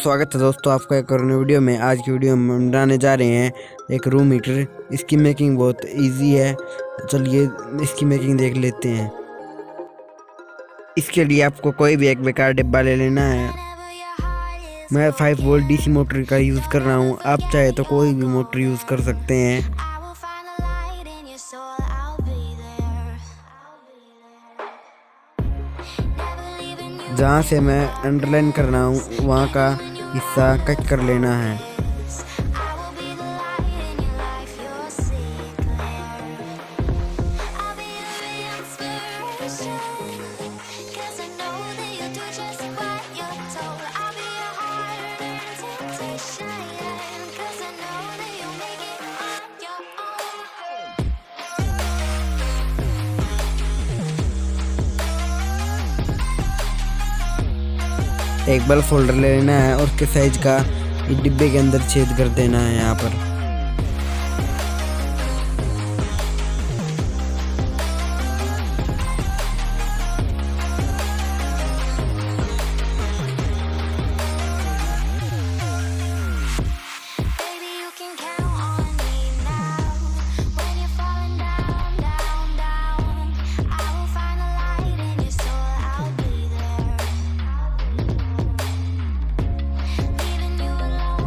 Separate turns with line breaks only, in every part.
स्वागत है दोस्तों आपका एक और नई वीडियो में। आज की वीडियो में हम बनाने जा रहे हैं एक रूम हीटर। इसकी मेकिंग बहुत इजी है। चलिए इसकी मेकिंग देख लेते हैं। इसके लिए आपको कोई भी एक बेकार डिब्बा ले लेना है। मैं 5 वोल्ट डीसी मोटर का यूज़ कर रहा हूँ। आप चाहे तो कोई भी मोटर यूज़ कर सकते हैं। जहाँ से मैं अंडरलाइन कर रहा हूँ वहाँ का हिस्सा कट कर लेना है। एक बल्ब फोल्डर ले लेना है और उसके साइज का इस डिब्बे के अंदर छेद कर देना है यहाँ पर।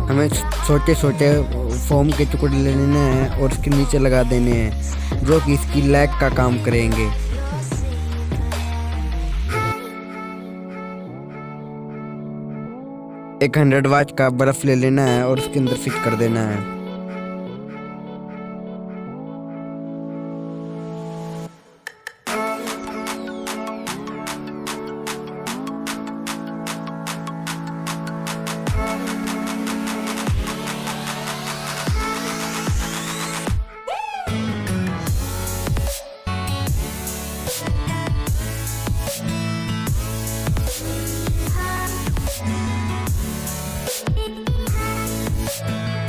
हमें छोटे छोटे फोम के टुकड़े ले लेने हैं और इसके नीचे लगा देने हैं, जो कि इसकी लैग का काम करेंगे। एक 100 वाट का बर्फ ले लेना है और उसके अंदर फिट कर देना है।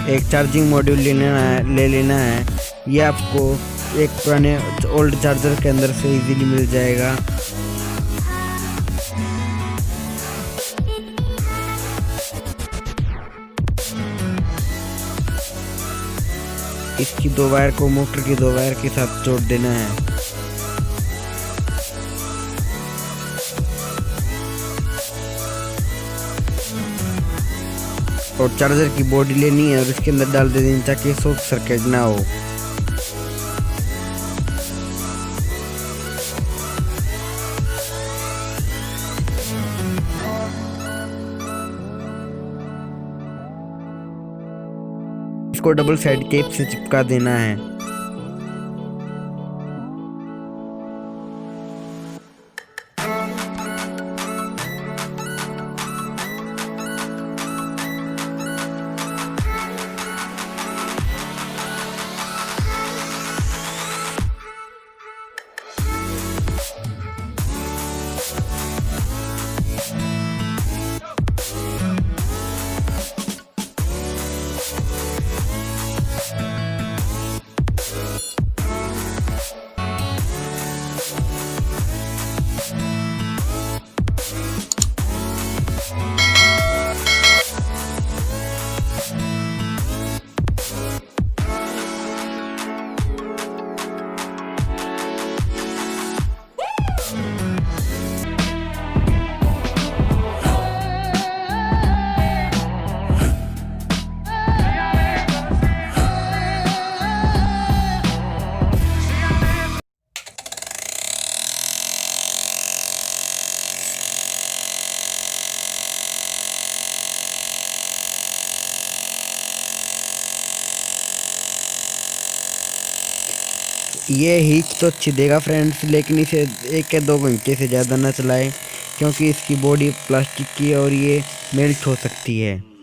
एक चार्जिंग मॉड्यूल ले लेना है। ये आपको एक पुराने ओल्ड चार्जर के अंदर से इजीली मिल जाएगा। इसकी 2 वायर को मोटर की 2 वायर के साथ जोड़ देना है। और चार्जर की बॉडी लेनी है और इसके अंदर डाल देनी है ताकि शॉर्ट सर्किट ना हो। इसको डबल साइड टेप से चिपका देना है। ये हीट तो अच्छी देगा फ्रेंड्स, लेकिन इसे 1 या 2 घंटे से ज़्यादा ना चलाएं, क्योंकि इसकी बॉडी प्लास्टिक की है और ये मेल्ट हो सकती है।